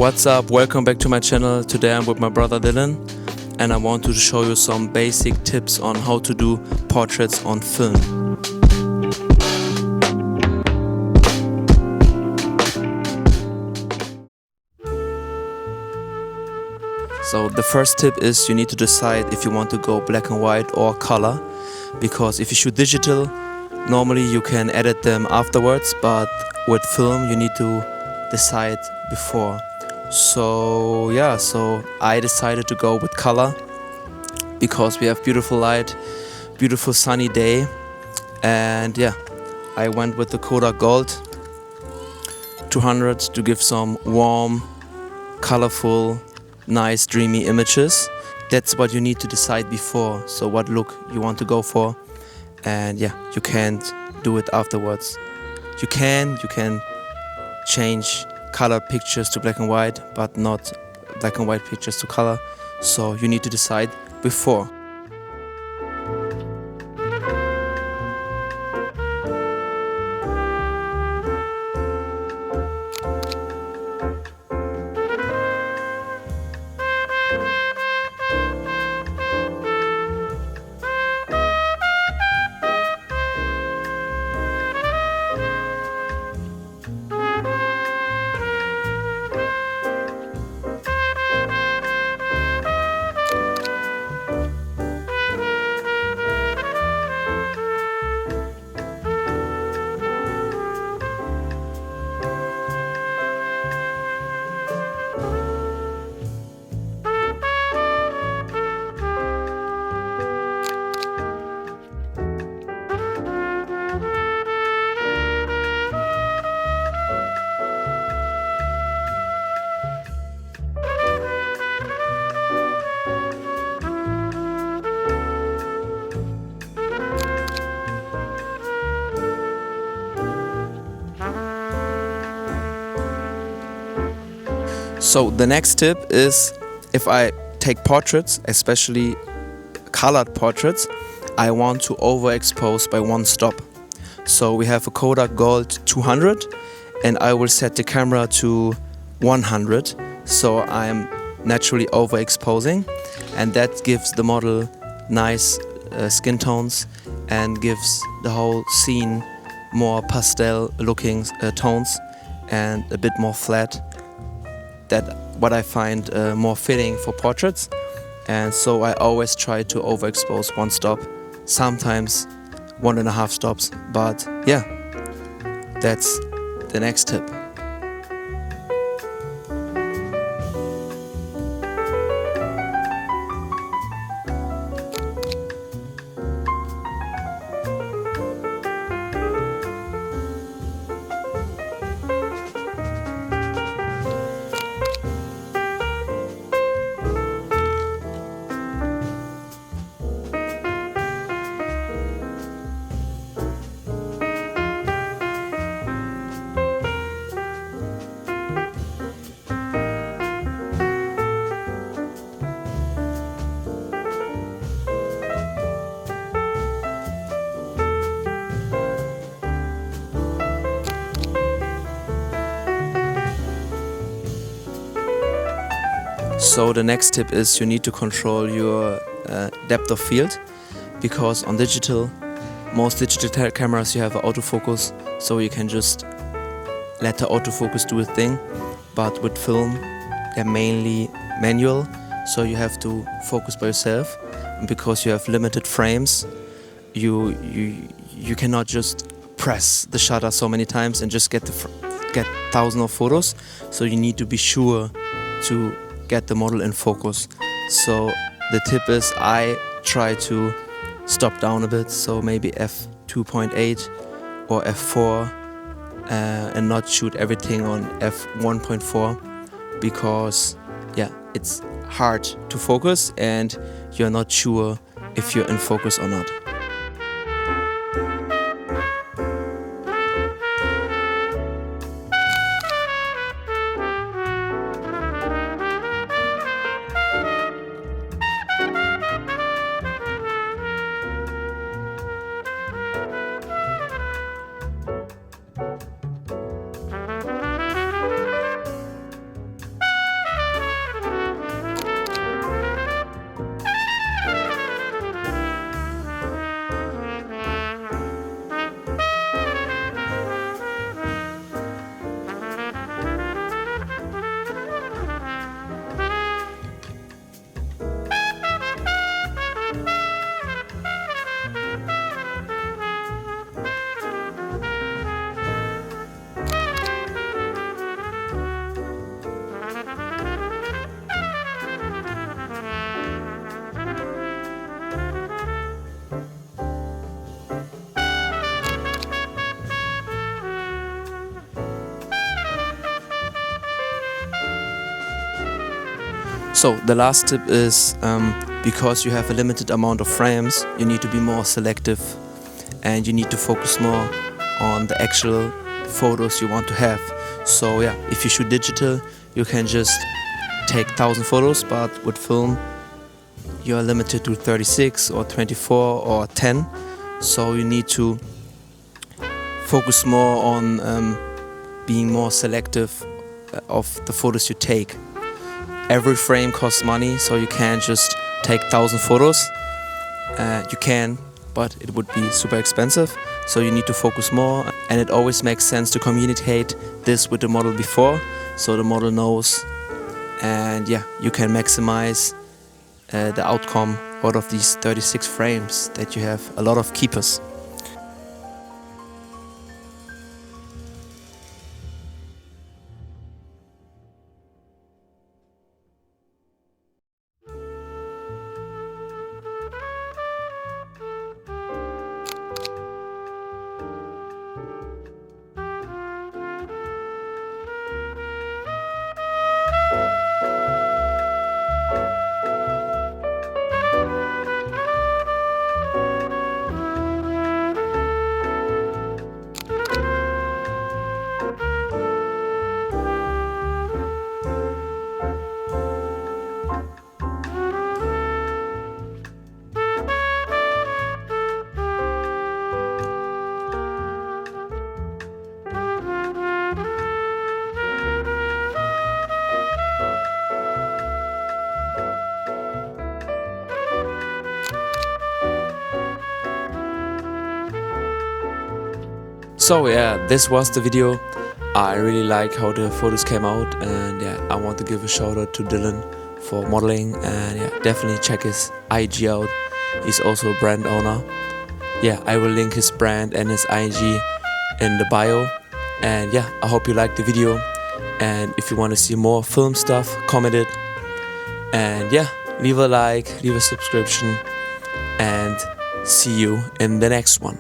What's up? Welcome back to my channel. Today I'm with my brother Dylan and I want to show you some basic tips on how to do portraits on film. So the first tip is you need to decide if you want to go black and white or color, because if you shoot digital, normally you can edit them afterwards, but with film you need to decide before. So I decided to go with color because we have beautiful light, beautiful sunny day, and I went with the Kodak Gold 200 to give some warm, colorful, nice, dreamy images. That's what you need to decide before, so what look you want to go for, and you can't do it afterwards. You can change color pictures to black and white, but not black and white pictures to color, so you need to decide before. So the next tip is, if I take portraits, especially colored portraits, I want to overexpose by one stop. So we have a Kodak Gold 200 and I will set the camera to 100, so I'm naturally overexposing, and that gives the model nice skin tones and gives the whole scene more pastel looking tones and a bit more flat. That what I find more fitting for portraits, and so I always try to overexpose one stop, sometimes 1.5 stops, but that's the next tip. So the next tip is you need to control your depth of field, because on most digital cameras you have autofocus, so you can just let the autofocus do a thing, but with film they're mainly manual, so you have to focus by yourself, and because you have limited frames, you cannot just press the shutter so many times and just get thousands of photos, so you need to be sure to get the model in focus. So the tip is I try to stop down a bit, so maybe f2.8 or f4, and not shoot everything on f1.4, because it's hard to focus and you're not sure if you're in focus or not. So the last tip is because you have a limited amount of frames, you need to be more selective and you need to focus more on the actual photos you want to have. So yeah, if you shoot digital, you can just take 1,000 photos, but with film you are limited to 36 or 24 or 10. So you need to focus more on being more selective of the photos you take. Every frame costs money, so you can't just take 1,000 photos. You can, but it would be super expensive. So you need to focus more, and it always makes sense to communicate this with the model before, so the model knows, and yeah, you can maximize the outcome out of these 36 frames that you have a lot of keepers. So yeah, this was the video. I really like how the photos came out, and yeah, I want to give a shout out to Dylan for modeling, and yeah, definitely check his IG out. He's also a brand owner. Yeah, I will link his brand and his IG in the bio. And yeah, I hope you liked the video, and if you want to see more film stuff, comment it. And yeah, leave a like, leave a subscription, and see you in the next one.